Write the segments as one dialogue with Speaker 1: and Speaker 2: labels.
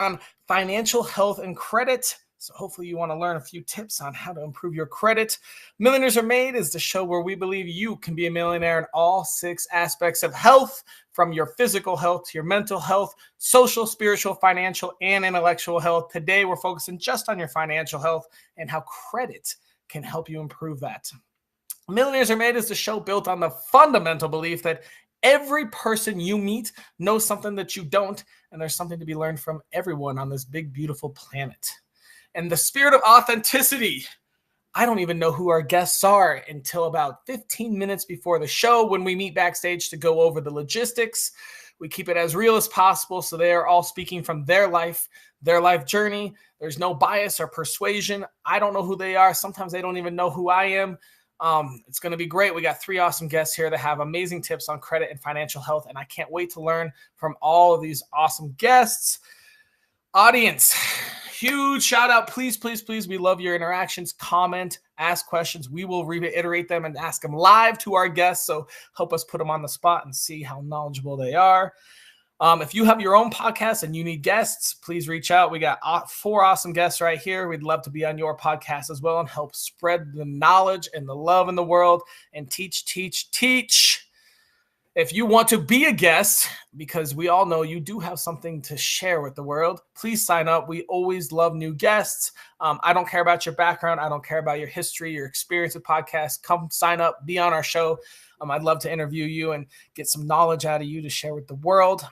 Speaker 1: on financial health and credit. So hopefully you want to learn a few tips on how to improve your credit. Millionaires Are Made is the show where we believe you can be a millionaire in all 6 aspects of health, from your physical health to your mental health, social, spiritual, financial, and intellectual health. Today, we're focusing just on your financial health and how credit can help you improve that. Millionaires Are Made is the show built on the fundamental belief that every person you meet knows something that you don't, and there's something to be learned from everyone on this big, beautiful planet. And the spirit of authenticity, I don't even know who our guests are until about 15 minutes before the show when we meet backstage to go over the logistics. We keep it as real as possible, so they are all speaking from their life journey. There's no bias or persuasion. I don't know who they are. Sometimes they don't even know who I am. It's going to be great. We got 3 awesome guests here that have amazing tips on credit and financial health, and I can't wait to learn from all of these awesome guests. Audience, huge shout out. Please, please, please. We love your interactions. Comment, ask questions. We will reiterate them and ask them live to our guests. So help us put them on the spot and see how knowledgeable they are. If you have your own podcast and you need guests, please reach out. We got 4 awesome guests right here. We'd love to be on your podcast as well and help spread the knowledge and the love in the world and teach. If you want to be a guest, because we all know you do have something to share with the world, please sign up. We always love new guests. I don't care about your background. I don't care about your history, your experience with podcasts. Come sign up, be on our show. I'd love to interview you and get some knowledge out of you to share with the world.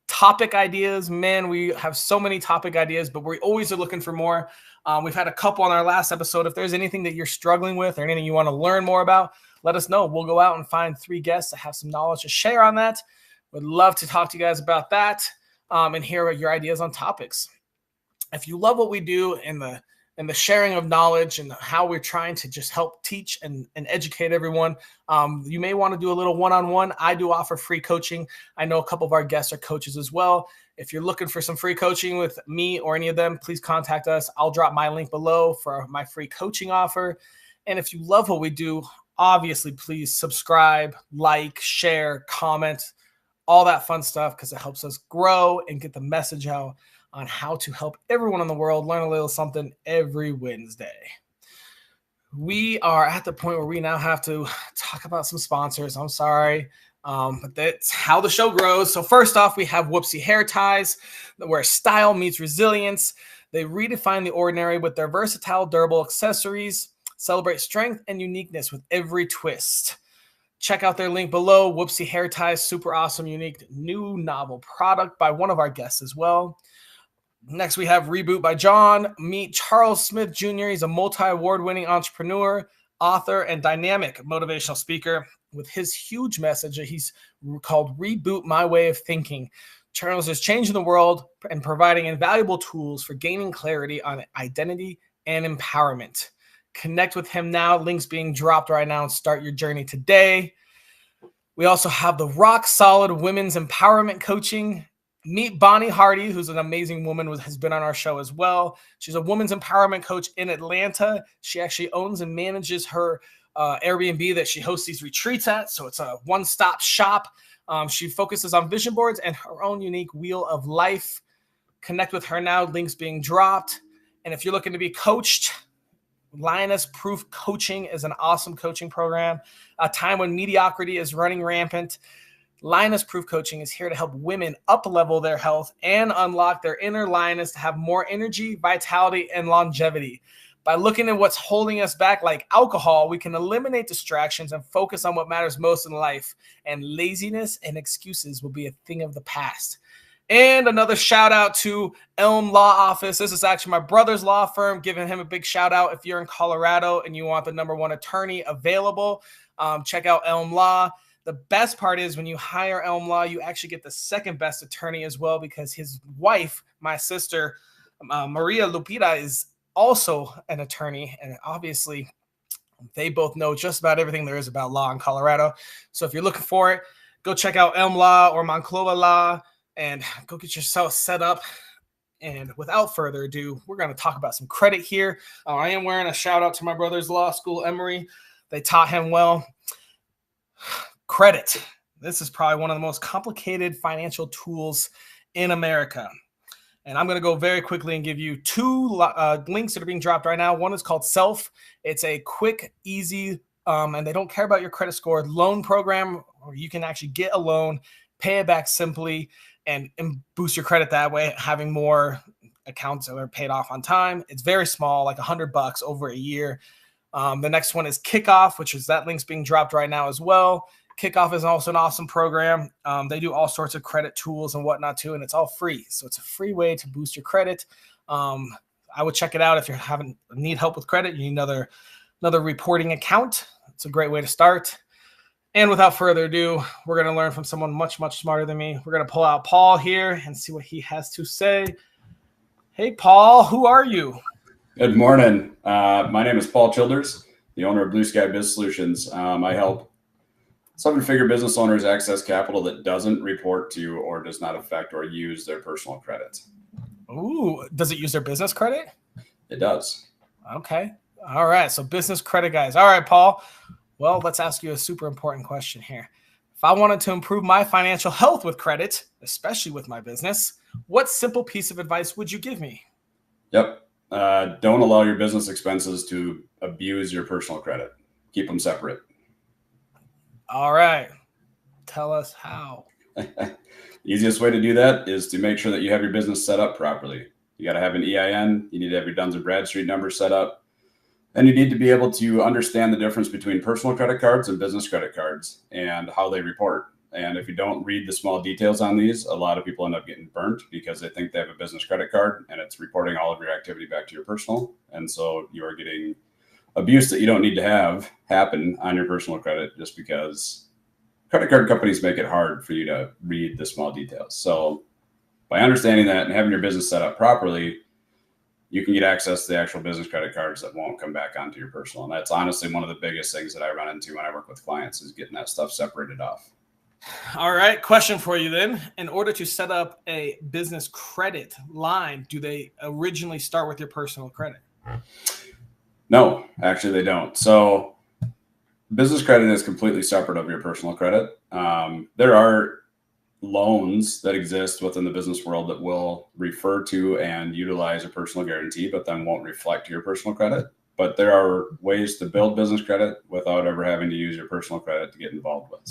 Speaker 1: Topic ideas, man, we have so many topic ideas, but we always are looking for more. We've had a couple on our last episode. If there's anything that you're struggling with or anything you want to learn more about, let us know. We'll go out and find 3 guests that have some knowledge to share on that. Would love to talk to you guys about that and hear your ideas on topics. If you love what we do in the sharing of knowledge and how we're trying to just help teach and educate everyone, you may want to do a little one-on-one. I do offer free coaching. I know a couple of our guests are coaches as well. If you're looking for some free coaching with me or any of them, please contact us. I'll drop my link below for my free coaching offer. And if you love what we do, obviously, please subscribe, like, share, comment, all that fun stuff, because it helps us grow and get the message out on how to help everyone in the world learn a little something every Wednesday. We are at the point where we now have to talk about some sponsors. I'm sorry, but that's how the show grows. So first off, we have Whoopsie Hair Ties, where style meets resilience. They redefine the ordinary with their versatile, durable accessories. Celebrate strength and uniqueness with every twist. Check out their link below. Whoopsie Hair Ties, super awesome, unique, new novel product by one of our guests as well. Next, we have Reboot by John. Meet Charles Smith Jr. He's a multi-award-winning entrepreneur, author, and dynamic motivational speaker with his huge message that he's called Reboot My Way of Thinking. Charles is changing the world and providing invaluable tools for gaining clarity on identity and empowerment. Connect with him now. Links being dropped right now and start your journey today. We also have the Rock Solid Women's Empowerment Coaching. Meet Bonnie Hardy, who's an amazing woman, has been on our show as well. She's a women's empowerment coach in Atlanta. She actually owns and manages her Airbnb that she hosts these retreats at. So it's a one-stop shop. She focuses on vision boards and her own unique wheel of life. Connect with her now. Links being dropped. And if you're looking to be coached, Lioness Proof Coaching is an awesome coaching program. A time when mediocrity is running rampant. Lioness Proof Coaching is here to help women up-level their health and unlock their inner lioness to have more energy, vitality, and longevity. By looking at what's holding us back, like alcohol, we can eliminate distractions and focus on what matters most in life. And laziness and excuses will be a thing of the past. And another shout out to Elm Law Office. This is actually my brother's law firm, giving him a big shout out. If you're in Colorado and you want the #1 attorney available, check out Elm Law. The best part is when you hire Elm Law, you actually get the second best attorney as well, because his wife, my sister, Maria Lupita, is also an attorney. And obviously, they both know just about everything there is about law in Colorado. So if you're looking for it, go check out Elm Law or Monclova Law and go get yourself set up. And without further ado, we're going to talk about some credit here. I am wearing a shout out to my brother's law school, Emory. They taught him well. Credit. This is probably one of the most complicated financial tools in America. And I'm going to go very quickly and give you two links that are being dropped right now. One is called Self. It's a quick, easy, and they don't care about your credit score loan program where you can actually get a loan, pay it back simply, and boost your credit that way, having more accounts that are paid off on time. It's very small, like $100 over a year. The next one is Kickoff, which is that link's being dropped right now as well. Kickoff is also an awesome program. They do all sorts of credit tools and whatnot too, and it's all free. So it's a free way to boost your credit. I would check it out if you need help with credit. You need another reporting account. It's a great way to start. And without further ado, we're going to learn from someone much, much smarter than me. We're going to pull out Paul here and see what he has to say. Hey, Paul, who are you?
Speaker 2: Good morning. My name is Paul Childers, the owner of Blue Sky Biz Solutions. I help seven-figure business owners access capital that doesn't report to or does not affect or use their personal credit.
Speaker 1: Ooh, does it use their business credit?
Speaker 2: It does.
Speaker 1: Okay. All right. So business credit, guys. All right, Paul. Well, let's ask you a super important question here. If I wanted to improve my financial health with credit, especially with my business, what simple piece of advice would you give me?
Speaker 2: Yep. Don't allow your business expenses to abuse your personal credit. Keep them separate.
Speaker 1: All right. Tell us how.
Speaker 2: Easiest way to do that is to make sure that you have your business set up properly. You got to have an EIN. You need to have your Duns & Bradstreet number set up. And you need to be able to understand the difference between personal credit cards and business credit cards and how they report. And if you don't read the small details on these, a lot of people end up getting burnt because they think they have a business credit card and it's reporting all of your activity back to your personal. And so you are getting abuse that you don't need to have happen on your personal credit just because credit card companies make it hard for you to read the small details. So by understanding that and having your business set up properly, you can get access to the actual business credit cards that won't come back onto your personal. And that's honestly one of the biggest things that I run into when I work with clients is getting that stuff separated off.
Speaker 1: All right. Question for you then. In order to set up a business credit line, do they originally start with your personal credit?
Speaker 2: No, actually they don't. So business credit is completely separate of your personal credit. There are loans that exist within the business world that will refer to and utilize a personal guarantee, but then won't reflect your personal credit. But there are ways to build business credit without ever having to use your personal credit to get involved with.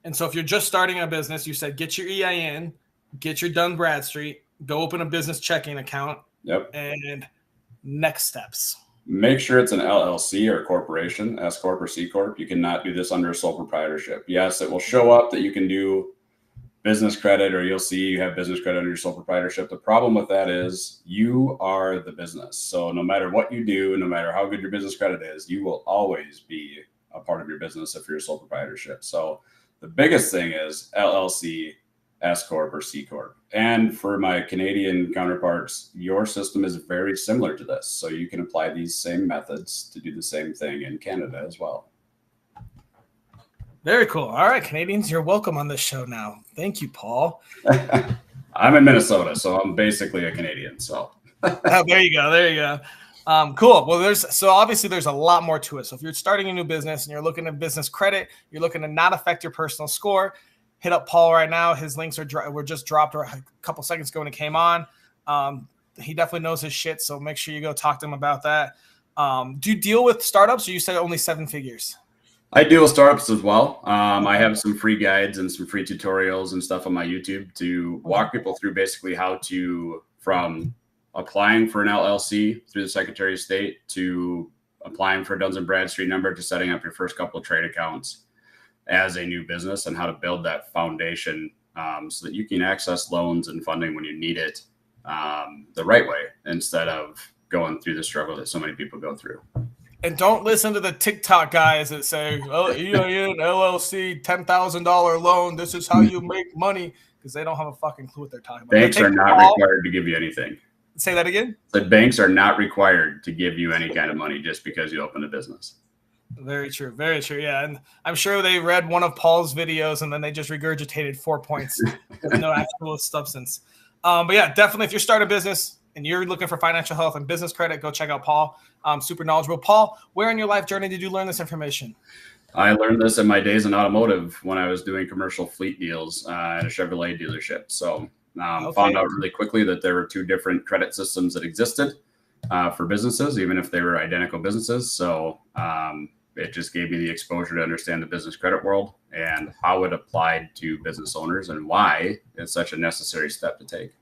Speaker 1: And so if you're just starting a business, you said get your EIN, get your Dun Bradstreet, go open a business checking account.
Speaker 2: Yep.
Speaker 1: And next steps.
Speaker 2: Make sure it's an LLC or a corporation, S Corp or C Corp. You cannot do this under a sole proprietorship. Yes, it will show up that you can do business credit, or you'll see you have business credit under your sole proprietorship. The problem with that is you are the business. So no matter what you do, no matter how good your business credit is, you will always be a part of your business if you're a sole proprietorship. So the biggest thing is LLC, S Corp, or C Corp. And for my Canadian counterparts, your system is very similar to this. So you can apply these same methods to do the same thing in Canada as well.
Speaker 1: Very cool. All right, Canadians, you're welcome on this show now. Thank you, Paul.
Speaker 2: I'm in Minnesota, so I'm basically a Canadian. So
Speaker 1: oh, there you go. There you go. Cool. Well, obviously there's a lot more to it. So if you're starting a new business and you're looking at business credit, you're looking to not affect your personal score, hit up Paul right now. His links were just dropped a couple seconds ago when it came on. He definitely knows his shit, so make sure you go talk to him about that. Do you deal with startups, or you said only 7 figures?
Speaker 2: I deal with startups as well. I have some free guides and some free tutorials and stuff on my YouTube to walk people through basically how to, from applying for an LLC through the Secretary of State to applying for a Duns & Bradstreet number to setting up your first couple of trade accounts as a new business, and how to build that foundation so that you can access loans and funding when you need it the right way, instead of going through the struggle that so many people go through.
Speaker 1: And don't listen to the TikTok guys that say, oh, EIN, LLC, $10,000 loan, this is how you make money, because they don't have a fucking clue what they're talking about.
Speaker 2: Banks are not required to give you anything.
Speaker 1: Say that again?
Speaker 2: The banks are not required to give you any kind of money just because you open a business.
Speaker 1: Very true. Very true. Yeah. And I'm sure they read one of Paul's videos and then they just regurgitated 4 points with no actual substance. But yeah, definitely if you're starting a business and you're looking for financial health and business credit, go check out Paul. Super knowledgeable. Paul, where in your life journey did you learn this information?
Speaker 2: I learned this in my days in automotive when I was doing commercial fleet deals at a Chevrolet dealership. So Found
Speaker 1: Okay.
Speaker 2: out really quickly that there were two different credit systems that existed for businesses, even if they were identical businesses. So it just gave me the exposure to understand the business credit world and how it applied to business owners and why it's such a necessary step to take.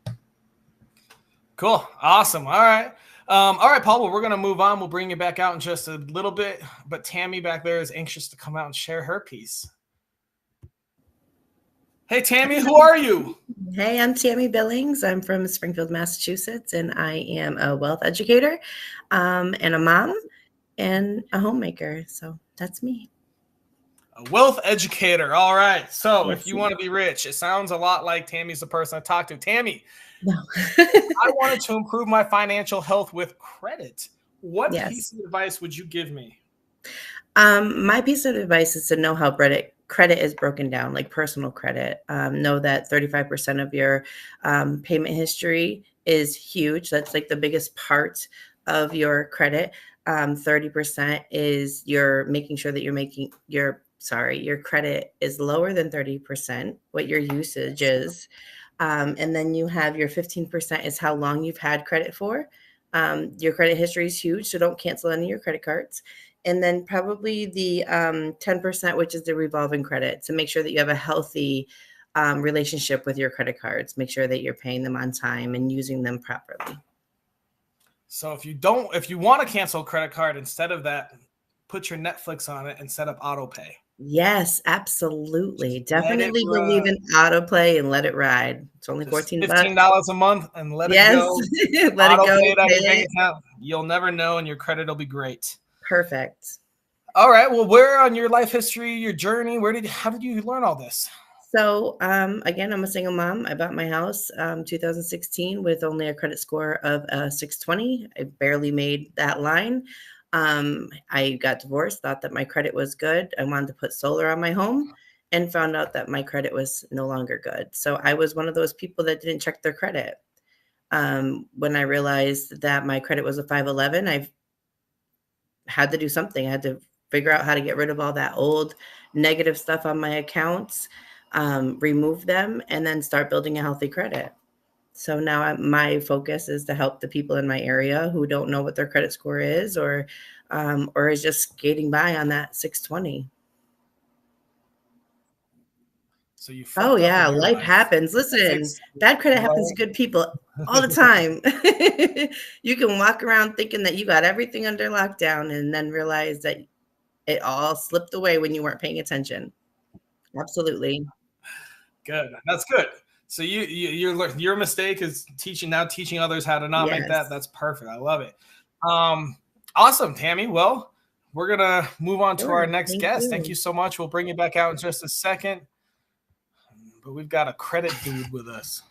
Speaker 1: Cool. Awesome. All right. All right, Paul. Well, we're going to move on. We'll bring you back out in just a little bit. But Tammy back there is anxious to come out and share her piece. Hey, Tammy, who are you?
Speaker 3: Hey, I'm Tammy Billings. I'm from Springfield, Massachusetts, and I am a wealth educator and a mom and a homemaker. So that's me.
Speaker 1: A wealth educator. All right. So
Speaker 3: Yes,
Speaker 1: if you want to be rich, it sounds a lot like Tammy's the person I talked to. Tammy,
Speaker 3: no.
Speaker 1: I wanted to improve my financial health with credit. What
Speaker 3: Yes.
Speaker 1: piece of advice would you give me?
Speaker 3: My piece of advice is to know how credit is broken down, like personal credit. Know that 35% of your payment history is huge. That's like the biggest part of your credit. 30% is you're making sure that you're making your credit is lower than 30%, what your usage is. And then you have your 15% is how long you've had credit for. Your credit history is huge, so don't cancel any of your credit cards. And then probably the 10%, which is the revolving credit, to make sure that you have a healthy relationship with your credit cards. Make sure that you're paying them on time and using them properly.
Speaker 1: So if you want to cancel a credit card, instead of that, put your Netflix on it and set up auto pay.
Speaker 3: Yes, absolutely. Definitely
Speaker 1: run.
Speaker 3: believe in autoplay and let it ride. It's only
Speaker 1: Just
Speaker 3: $14.
Speaker 1: $15 a month and let
Speaker 3: Yes,
Speaker 1: it go.
Speaker 3: let it
Speaker 1: Auto
Speaker 3: go.
Speaker 1: pay it out of your
Speaker 3: Pay
Speaker 1: bank
Speaker 3: it.
Speaker 1: account. You'll never know, and your credit will be great.
Speaker 3: Perfect.
Speaker 1: All right. Well, where on your life history, your journey, how did you learn all this?
Speaker 3: So again, I'm a single mom. I bought my house 2016 with only a credit score of 620. I barely made that line. I got divorced, thought that my credit was good. I wanted to put solar on my home and found out that my credit was no longer good. So I was one of those people that didn't check their credit. When I realized that my credit was a 511, I had to do something. I had to figure out how to get rid of all that old negative stuff on my accounts, remove them, and then start building a healthy credit. So now my focus is to help the people in my area who don't know what their credit score is or is just skating by on that 620.
Speaker 1: So you
Speaker 3: Oh,
Speaker 1: fucked up
Speaker 3: yeah,
Speaker 1: in your
Speaker 3: life
Speaker 1: life.
Speaker 3: happens. Listen, bad credit happens to good people all the time. You can walk around thinking that you got everything under lockdown and then realize that it all slipped away when you weren't paying attention. Absolutely.
Speaker 1: Good. That's good. So your mistake is teaching others how to not make that.
Speaker 3: Yes.
Speaker 1: That's perfect. I love it. Awesome, Tammy. Well, we're gonna move on to our
Speaker 3: Sure.
Speaker 1: next guest. Thank you so much. We'll bring you back out in just a second. But we've got a credit dude with us.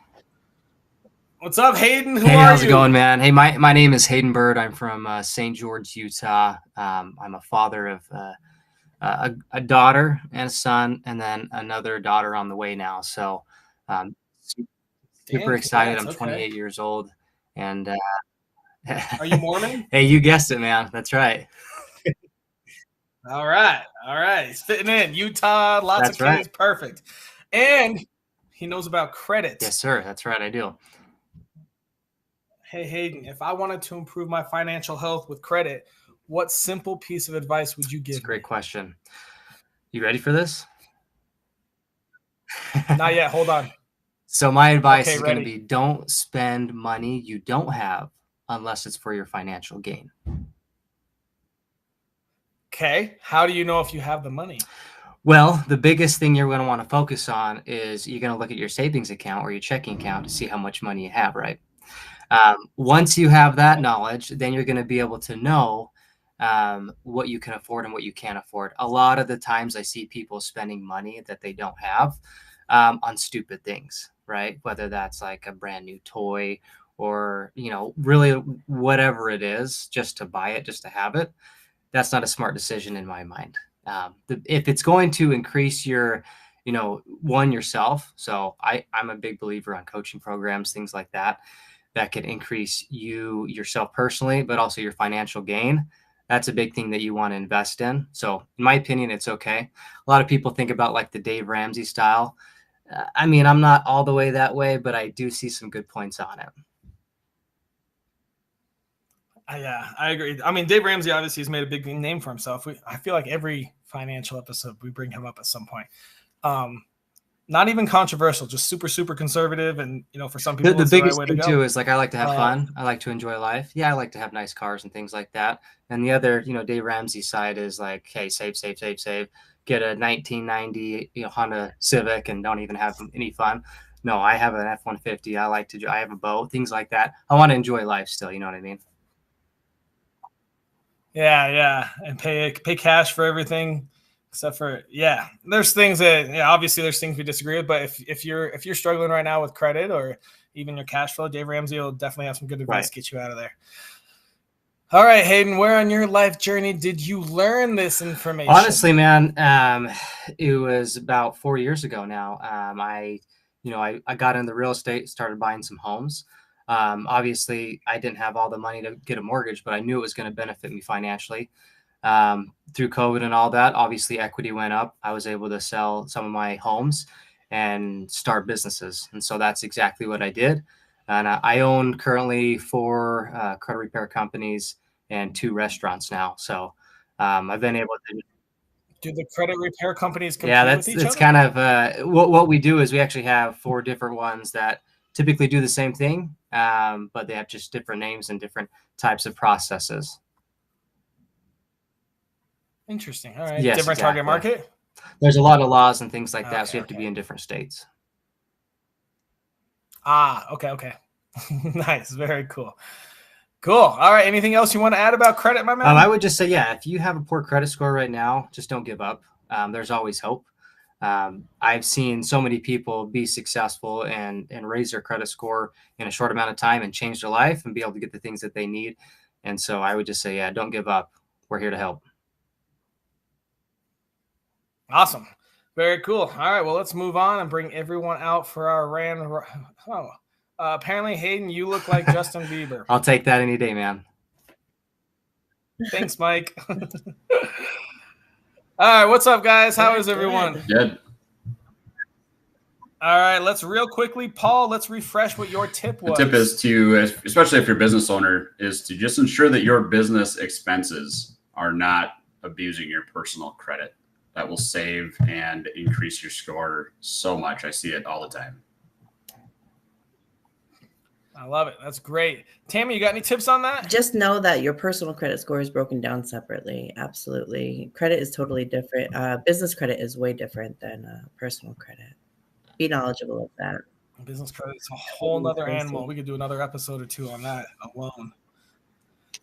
Speaker 1: What's up, Hayden? Who
Speaker 4: Hey,
Speaker 1: are
Speaker 4: how's
Speaker 1: you?
Speaker 4: it going, man? Hey, my name is Hayden Bird. I'm from St. George, Utah. I'm a father of a daughter and a son, and then another daughter on the way now. So, super excited. I'm 28 years old, and
Speaker 1: are you Mormon?
Speaker 4: Hey, you guessed it, man. That's right.
Speaker 1: All right. He's fitting in. Utah, lots
Speaker 4: That's
Speaker 1: of kids,
Speaker 4: right.
Speaker 1: perfect. And he knows about credit.
Speaker 4: Yes, sir. That's right. I do.
Speaker 1: Hey, Hayden, if I wanted to improve my financial health with credit, what simple piece of advice would you give?
Speaker 4: It's a great question. You ready for this?
Speaker 1: Not yet. Hold on.
Speaker 4: So my advice is going to
Speaker 1: ready.
Speaker 4: be: don't spend money you don't have unless it's for your financial gain.
Speaker 1: Okay. How do you know if you have the money?
Speaker 4: Well, the biggest thing you're going to want to focus on is you're going to look at your savings account or your checking account to see how much money you have, right? Once you have that knowledge, then you're going to be able to know what you can afford and what you can't afford. A lot of the times I see people spending money that they don't have on stupid things, right? Whether that's like a brand new toy or, really whatever it is, just to buy it, just to have it. That's not a smart decision in my mind. If it's going to increase your, yourself. So I'm a big believer on coaching programs, things like that can increase yourself personally, but also your financial gain. That's a big thing that you want to invest in. So in my opinion, it's okay. A lot of people think about like the Dave Ramsey style. I mean, I'm not all the way that way, but I do see some good points on it.
Speaker 1: Yeah, I agree. I mean, Dave Ramsey obviously has made a big name for himself. I feel like every financial episode we bring him up at some point. Not even controversial, just super, super conservative. And, for some people,
Speaker 4: The
Speaker 1: it's the right
Speaker 4: biggest
Speaker 1: way to
Speaker 4: thing
Speaker 1: go.
Speaker 4: too is like, I like to have fun. I like to enjoy life. Yeah, I like to have nice cars and things like that. And the other, Dave Ramsey side is like, hey, save. Get a 1990 Honda Civic and don't even have any fun. No, I have an F-150. I have a boat, things like that. I want to enjoy life still. You know what I mean?
Speaker 1: Yeah, and pay cash for everything, except for there's things that obviously there's things we disagree with, but if you're struggling right now with credit or even your cash flow, Dave Ramsey will definitely have some good advice to get you out of there. All right, Hayden, where on your life journey did you learn this information?
Speaker 4: Honestly, man, it was about 4 years ago now. I got into real estate, started buying some homes. Obviously, I didn't have all the money to get a mortgage, but I knew it was going to benefit me financially. Through COVID and all that, obviously equity went up. I was able to sell some of my homes and start businesses. And so that's exactly what I did. And I own currently 4 credit repair companies and 2 restaurants now. So I've been able to.
Speaker 1: Do the credit repair companies compete with each other?
Speaker 4: It's kind of what we do is we actually have 4 different ones that typically do the same thing, but they have just different names and different types of processes.
Speaker 1: Interesting. All right.
Speaker 4: Yes,
Speaker 1: different
Speaker 4: exactly.
Speaker 1: Target market?
Speaker 4: There's a lot of laws and things like that, so you have to be in different states.
Speaker 1: Okay. Nice. Very cool. Cool. All right. Anything else you want to add about credit, my man?
Speaker 4: I would just say, if you have a poor credit score right now, just don't give up. There's always hope. I've seen so many people be successful and raise their credit score in a short amount of time and change their life and be able to get the things that they need. And so I would just say, don't give up. We're here to help.
Speaker 1: Awesome. Very cool. All right. Well, let's move on and bring everyone out for our apparently, Hayden, you look like Justin Bieber.
Speaker 4: I'll take that any day, man.
Speaker 1: Thanks, Mike. All right. What's up, guys? How is everyone?
Speaker 2: Good.
Speaker 1: All right. Let's real quickly, Paul, let's refresh what your tip was.
Speaker 2: The tip is to, especially if you're a business owner, is to just ensure that your business expenses are not abusing your personal credit. That will save and increase your score so much. I see it all the time.
Speaker 1: I love it. That's great. Tammy, you got any tips on that?
Speaker 3: Just know that your personal credit score is broken down separately. Absolutely. Credit is totally different. Business credit is way different than personal credit. Be knowledgeable of that.
Speaker 1: Business credit is a whole nother animal. We could do another episode or 2 on that alone.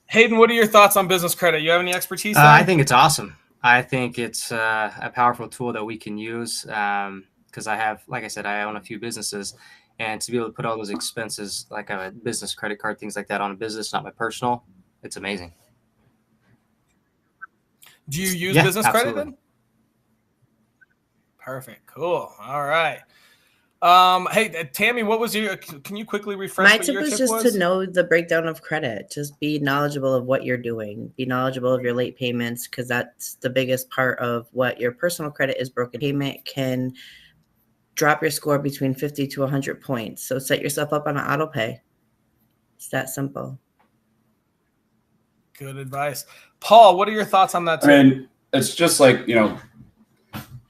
Speaker 1: Hayden, what are your thoughts on business credit? You have any expertise?
Speaker 4: I think it's awesome. I think it's a powerful tool that we can use because like I said, I own a few businesses, and to be able to put all those expenses, like a business credit card, things like that, on a business, not my personal, it's amazing.
Speaker 1: Do you use business
Speaker 4: absolutely.
Speaker 1: credit then? Perfect. Cool. All right. Hey, Tammy, what was can you quickly refresh
Speaker 3: my tip was just to know the breakdown of credit. Just be knowledgeable of what you're doing. Be knowledgeable of your late payments, because that's the biggest part of what your personal credit is. Broken payment can drop your score between 50 to 100 points. So set yourself up on an auto pay. It's that simple.
Speaker 1: Good advice. Paul, what are your thoughts on that too?
Speaker 2: I mean, it's just like,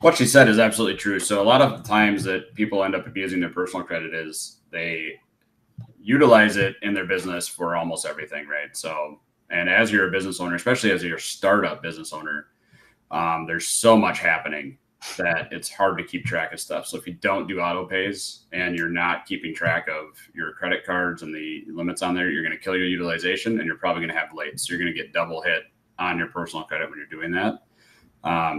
Speaker 2: what she said is absolutely true. So a lot of the times that people end up abusing their personal credit is they utilize it in their business for almost everything, right? So, and as you're a business owner, especially as you're a startup business owner, there's so much happening that it's hard to keep track of stuff. So if you don't do auto pays and you're not keeping track of your credit cards and the limits on there, you're going to kill your utilization and you're probably going to have late. So you're going to get double hit on your personal credit when you're doing that.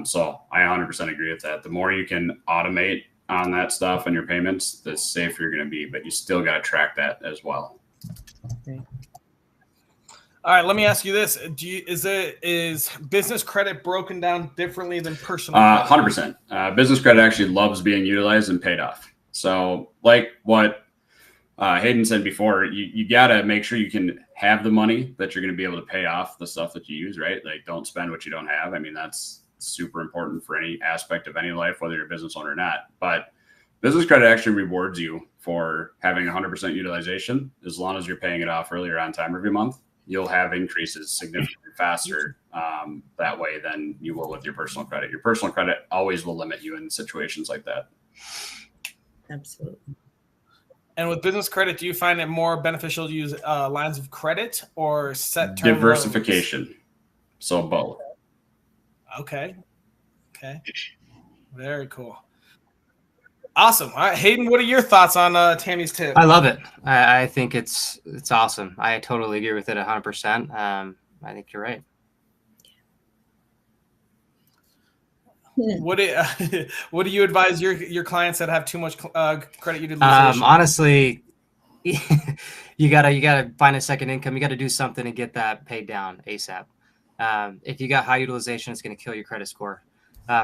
Speaker 2: So I 100% agree with that. The more you can automate on that stuff and your payments, the safer you're going to be, but you still got to track that as well.
Speaker 3: Okay.
Speaker 1: All right, let me ask you this. Is business credit broken down differently than personal credit?
Speaker 2: 100%. Business credit actually loves being utilized and paid off. So like what Hayden said before, you got to make sure you can have the money that you're going to be able to pay off the stuff that you use, right? Like, don't spend what you don't have. I mean, that's super important for any aspect of any life, whether you're a business owner or not. But Business credit actually rewards you for having 100% utilization. As long as you're paying it off earlier on time every month, you'll have increases significantly faster that way than you will with your personal credit. Your personal credit always will limit you in situations like that.
Speaker 3: Absolutely.
Speaker 1: And with business credit, do you find it more beneficial to use lines of credit or set term
Speaker 2: Diversification.
Speaker 1: loans?
Speaker 2: So both.
Speaker 1: Okay. Very cool. Awesome. All right, Hayden, what are your thoughts on Tammy's tip?
Speaker 4: I love it. I think it's awesome. I totally agree with it 100%. I think you're right.
Speaker 1: What do you advise your clients that have too much credit utilization?
Speaker 4: Honestly, you gotta find a second income. You got to do something to get that paid down ASAP. If you got high utilization, it's going to kill your credit score.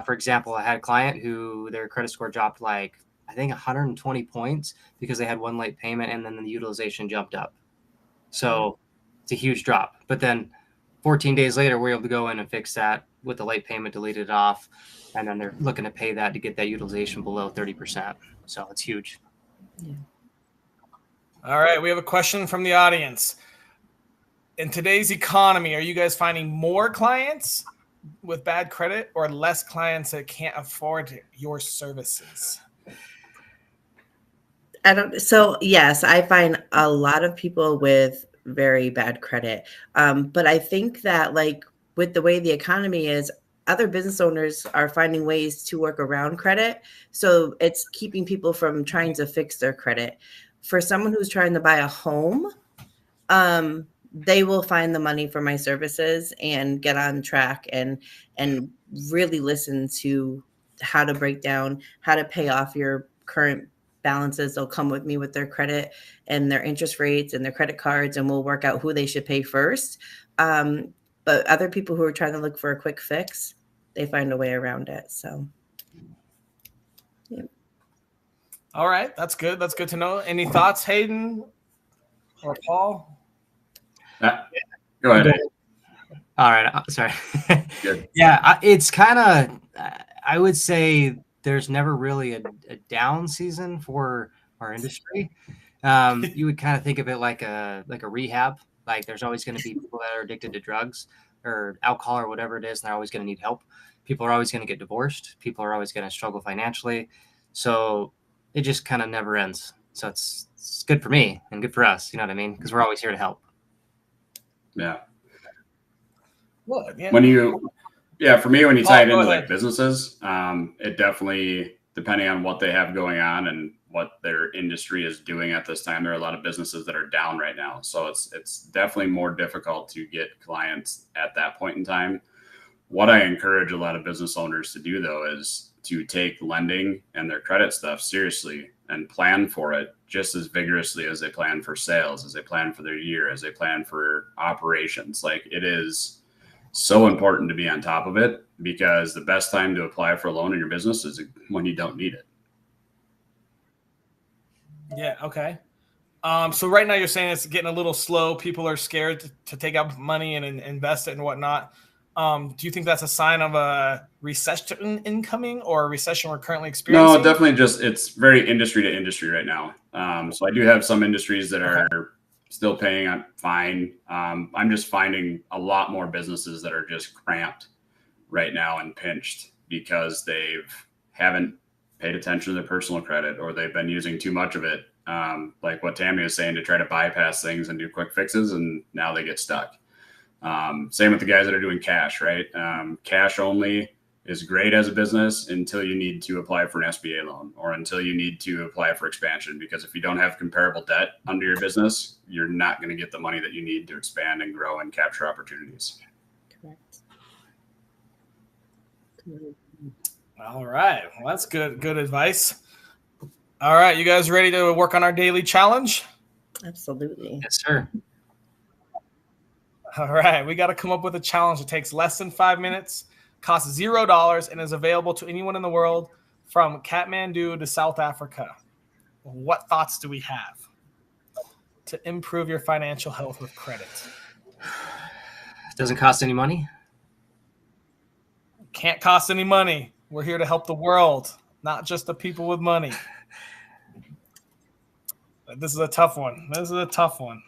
Speaker 4: For example, I had a client who their credit score dropped like, I think 120 points because they had one late payment and then the utilization jumped up. So it's a huge drop. But then 14 days later, we're able to go in and fix that with the late payment, delete it off. And then they're looking to pay that to get that utilization below 30%. So it's huge.
Speaker 3: Yeah.
Speaker 1: All right. We have a question from the audience. In today's economy, are you guys finding more clients with bad credit or less clients that can't afford your services?
Speaker 3: So yes, I find a lot of people with very bad credit. But I think that like with the way the economy is, other business owners are finding ways to work around credit. So it's keeping people from trying to fix their credit. For someone who's trying to buy a home, they will find the money for my services and get on track and really listen to how to break down, how to pay off your current balances. They'll come with me with their credit and their interest rates and their credit cards, and we'll work out who they should pay first. But other people who are trying to look for a quick fix, they find a way around it. So, yeah.
Speaker 1: All right. That's good. That's good to know. Any thoughts, Hayden or Paul?
Speaker 2: Go ahead.
Speaker 4: All right. Sorry.
Speaker 2: Good.
Speaker 4: Yeah, it's kind of, I would say there's never really a down season for our industry. You would kind of think of it like a rehab. Like there's always going to be people that are addicted to drugs or alcohol or whatever it is, and they're always going to need help. People are always going to get divorced. People are always going to struggle financially. So it just kind of never ends. So it's good for me and good for us. You know what I mean? Because we're always here to help.
Speaker 2: Yeah.
Speaker 1: Well, yeah.
Speaker 2: For me, when you tie it into
Speaker 1: ahead.
Speaker 2: like businesses, it definitely, depending on what they have going on and what their industry is doing at this time, there are a lot of businesses that are down right now. So it's definitely more difficult to get clients at that point in time. What I encourage a lot of business owners to do, though, is to take lending and their credit stuff seriously and plan for it just as vigorously as they plan for sales, as they plan for their year, as they plan for operations. Like it is so important to be on top of it, because the best time to apply for a loan in your business is when you don't need it.
Speaker 1: Yeah. Okay. So right now you're saying it's getting a little slow. People are scared to take out money and invest it and whatnot. Do you think that's a sign of a recession incoming or a recession we're currently experiencing?
Speaker 2: No, definitely it's very industry to industry right now. So I do have some industries that are still paying fine. I'm just finding a lot more businesses that are just cramped right now and pinched because they haven't paid attention to their personal credit, or they've been using too much of it. Like what Tammy was saying, to try to bypass things and do quick fixes, and now they get stuck. Same with the guys that are doing cash, right? Cash only is great as a business until you need to apply for an SBA loan or until you need to apply for expansion, because if you don't have comparable debt under your business, you're not going to get the money that you need to expand and grow and capture opportunities.
Speaker 3: Correct.
Speaker 1: All right. Well, that's good advice. All right. You guys ready to work on our daily challenge?
Speaker 3: Absolutely.
Speaker 4: Yes, sir.
Speaker 1: All right. We got to come up with a challenge that takes less than 5 minutes, costs $0, and is available to anyone in the world from Kathmandu to South Africa. What thoughts do we have to improve your financial health with credit?
Speaker 4: It doesn't cost any money.
Speaker 1: Can't cost any money. We're here to help the world, not just the people with money. This is a tough one. This is a tough one.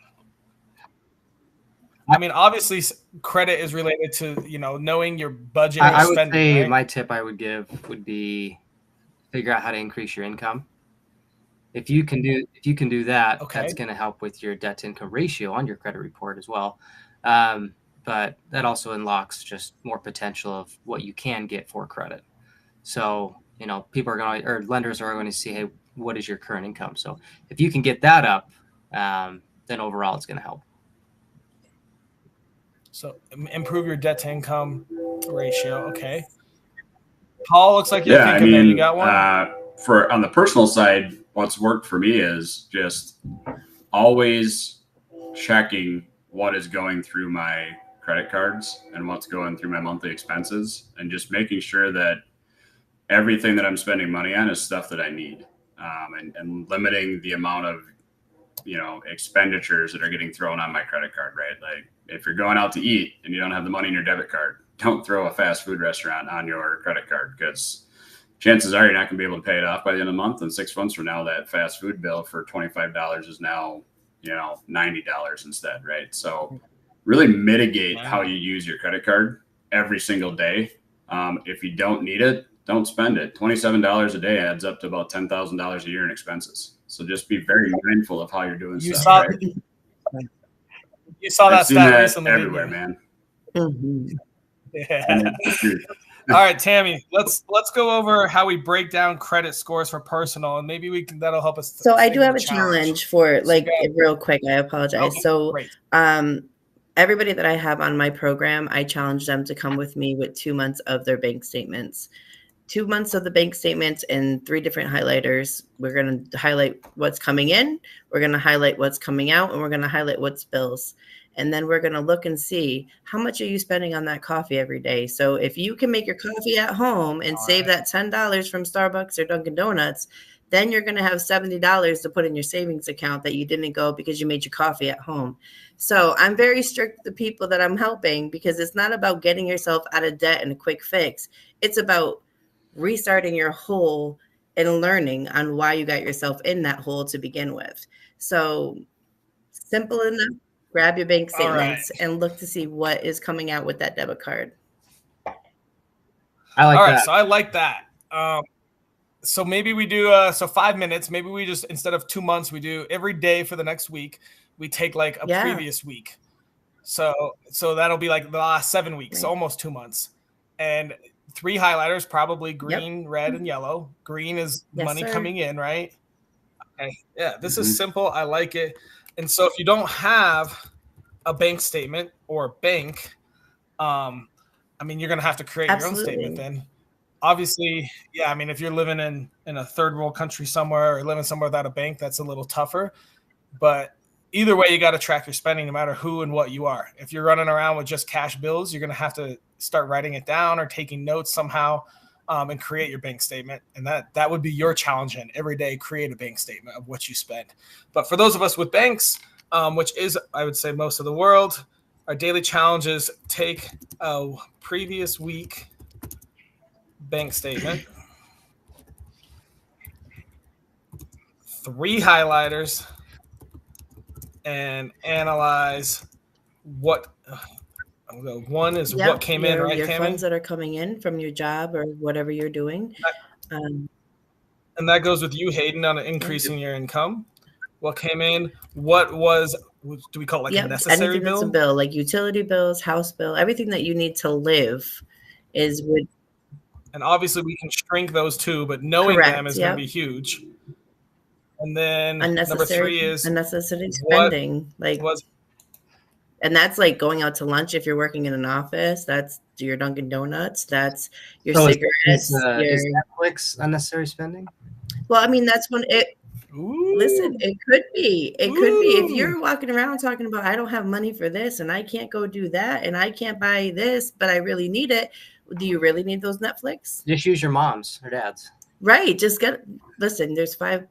Speaker 1: I mean, obviously, credit is related to, you know, knowing your budget.
Speaker 4: I would
Speaker 1: spending,
Speaker 4: say
Speaker 1: right?
Speaker 4: my tip I would give would be figure out how to increase your income. If you can do that,
Speaker 1: Okay.
Speaker 4: that's going to help with your debt to income ratio on your credit report as well. But that also unlocks just more potential of what you can get for credit. So, you know, people are going to, or lenders are going to see, hey, what is your current income? So if you can get that up, then overall it's going to help.
Speaker 1: So improve your debt to income ratio. Okay. Paul, looks like you're thinking there. You got one?
Speaker 2: For on the personal side, what's worked for me is just always checking what is going through my credit cards and what's going through my monthly expenses, and just making sure that everything that I'm spending money on is stuff that I need, and limiting the amount of, you know, expenditures that are getting thrown on my credit card, right? Like if you're going out to eat and you don't have the money in your debit card, don't throw a fast food restaurant on your credit card, because chances are you're not going to be able to pay it off by the end of the month. And 6 months from now, that fast food bill for $25 is now, you know, $90 instead, right? So really mitigate how you use your credit card every single day. If you don't need it, don't spend it. $27 a day adds up to about $10,000 a year in expenses. So just be very mindful of how you're doing stuff.
Speaker 1: You saw that stat recently
Speaker 2: everywhere, man.
Speaker 3: Mm-hmm.
Speaker 1: Yeah. All right, Tammy, let's go over how we break down credit scores for personal, and maybe that'll help us.
Speaker 3: So I do have a challenge for real quick. I apologize.
Speaker 1: Okay,
Speaker 3: so
Speaker 1: great.
Speaker 3: Everybody that I have on my program, I challenge them to come with me with 2 months of their bank statements. 2 months of the bank statements and 3 different highlighters. We're going to highlight what's coming in, we're going to highlight what's coming out, and we're going to highlight what's bills. And then we're going to look and see how much are you spending on that coffee every day. So if you can make your coffee at home and save that $10 from Starbucks or Dunkin' Donuts, then you're going to have $70 to put in your savings account that you didn't go because you made your coffee at home. So I'm very strict with the people that I'm helping, because it's not about getting yourself out of debt and a quick fix. It's about restarting your hole and learning on why you got yourself in that hole to begin with. So simple enough. Grab your bank statements and look to see what is coming out with that debit card.
Speaker 4: I like that.
Speaker 1: So I like that. So maybe we do 5 minutes. Maybe we just, instead of 2 months, we do every day for the next week. We take like a previous week. So that'll be like the last 7 weeks, so almost 2 months. And 3 highlighters, probably green, red, and yellow. Green is money coming in, right? Okay. Yeah, this is simple. I like it. And so if you don't have a bank statement or bank, I mean, you're going to have to create your own statement then. Obviously, yeah, I mean, if you're living in a third world country somewhere or living somewhere without a bank, that's a little tougher. But either way, you got to track your spending no matter who and what you are. If you're running around with just cash bills, you're going to have to start writing it down or taking notes somehow, and create your bank statement. And that would be your challenge in every day, create a bank statement of what you spend. But for those of us with banks, which is, I would say, most of the world, our daily challenge is take a previous week bank statement, 3 highlighters, and analyze what one is what came in, right?
Speaker 3: Your funds that are coming in from your job or whatever you're doing.
Speaker 1: And that goes with you, Hayden, on increasing your income. What came in? What do we call it, like a necessary bill?
Speaker 3: That's a bill, like utility bills, house bill, everything that you need to live is with.
Speaker 1: And obviously we can shrink those too, but knowing them is going to be huge. And then number 3 is
Speaker 3: unnecessary spending. And that's like going out to lunch if you're working in an office. That's your Dunkin' Donuts. That's your cigarettes.
Speaker 4: Is Netflix unnecessary spending?
Speaker 3: Well, I mean, that's when it. Listen, it could be. It could be. If you're walking around talking about, I don't have money for this and I can't go do that and I can't buy this, but I really need it. Do you really need those Netflix?
Speaker 4: Just use your mom's or dad's.
Speaker 3: Right. Just listen, there's 5.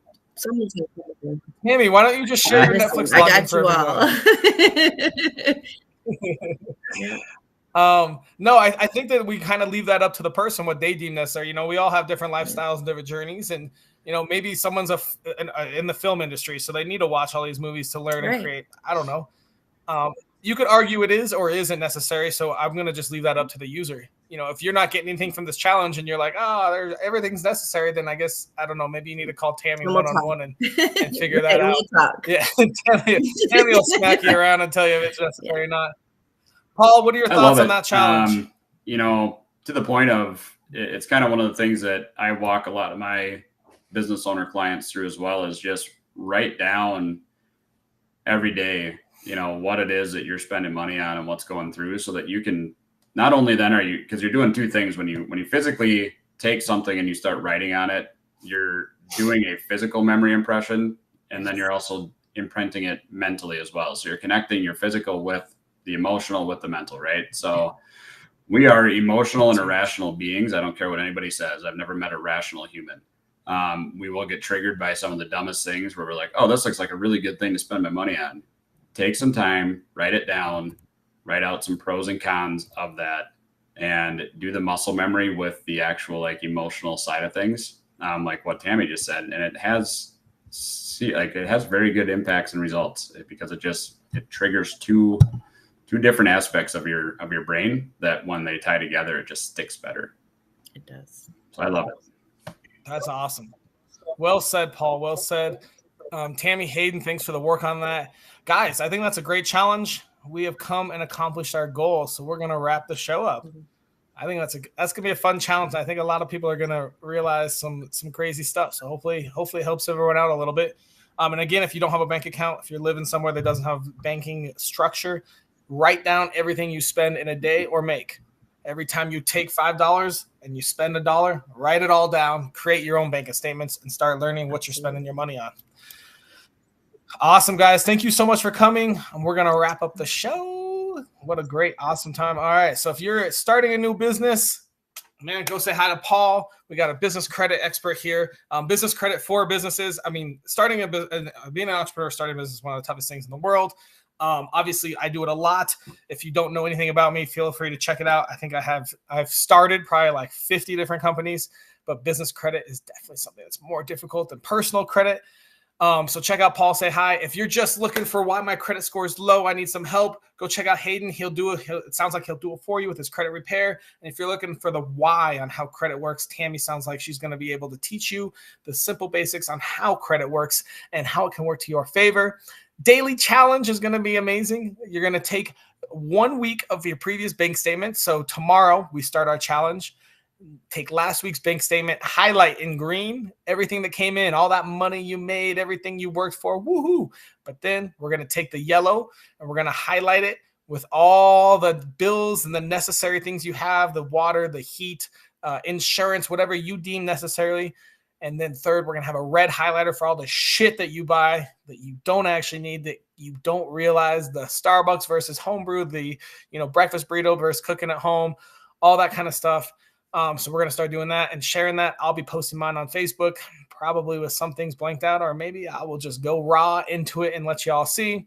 Speaker 1: Tammy, why don't you just share your Netflix login?
Speaker 3: I got
Speaker 1: you all. No, I think that we kind of leave that up to the person what they deem necessary. You know, we all have different lifestyles and different journeys, and You know, maybe someone's in the film industry, so they need to watch all these movies to learn and create. I don't know. You could argue it is or isn't necessary, so I'm going to just leave that up to the user. You know, if you're not getting anything from this challenge and you're like, oh, everything's necessary, then I guess, I don't know, maybe you need to call Tammy one-on-one and figure that out. Yeah, Tammy will smack you around and tell you if it's necessary or not. Paul, what are your thoughts on that challenge?
Speaker 2: You know, to the point of, it's kind of one of the things that I walk a lot of my business owner clients through as well, is just write down every day, you know, what it is that you're spending money on and what's going through, so that you can, not only then are you, because you're doing two things when you physically take something and you start writing on it, you're doing a physical memory impression, and then you're also imprinting it mentally as well. So you're connecting your physical with the emotional with the mental, right? So we are emotional and irrational beings. I don't care what anybody says. I've never met a rational human. We will get triggered by some of the dumbest things where we're like, oh, this looks like a really good thing to spend my money on. Take some time, write it down, write out some pros and cons of that, and do the muscle memory with the actual like emotional side of things, like what Tammy just said. And it has very good impacts and results, because it triggers two different aspects of your brain that when they tie together, it just sticks better.
Speaker 3: It does.
Speaker 2: So I love it.
Speaker 1: That's awesome. Well said, Paul. Well said. Tammy, Hayden, thanks for the work on that. Guys, I think that's a great challenge. We have come and accomplished our goal, so we're going to wrap the show up. I think that's going to be a fun challenge. I think a lot of people are going to realize some crazy stuff. So hopefully it helps everyone out a little bit. And again, if you don't have a bank account, if you're living somewhere that doesn't have banking structure, write down everything you spend in a day or make. Every time you take $5 and you spend $1, write it all down, create your own bank statements, and start learning what you're spending your money on. Awesome, guys. Thank you so much for coming. And we're going to wrap up the show. What a great, awesome time. All right. So if you're starting a new business, man, go say hi to Paul. We got a business credit expert here. Business credit for businesses. I mean, being an entrepreneur, starting a business is one of the toughest things in the world. Obviously I do it a lot. If you don't know anything about me, feel free to check it out. I think I've started probably like 50 different companies, but business credit is definitely something that's more difficult than personal credit. So check out Paul, say hi. If you're just looking for why my credit score is low, I need some help, go check out Hayden. It sounds like he'll do it for you with his credit repair. And if you're looking for the why on how credit works, Tammy sounds like she's going to be able to teach you the simple basics on how credit works and how it can work to your favor. Daily challenge is going to be amazing. You're going to take 1 week of your previous bank statement. So tomorrow we start our challenge. Take last week's bank statement, highlight in green everything that came in, all that money you made, everything you worked for, woohoo. But then we're going to take the yellow and we're going to highlight it with all the bills and the necessary things you have, the water, the heat, insurance, whatever you deem necessarily. And then third, we're going to have a red highlighter for all the shit that you buy that you don't actually need, that you don't realize, the Starbucks versus homebrew, the breakfast burrito versus cooking at home, all that kind of stuff. So we're going to start doing that and sharing that. I'll be posting mine on Facebook, probably with some things blanked out, or maybe I will just go raw into it and let you all see.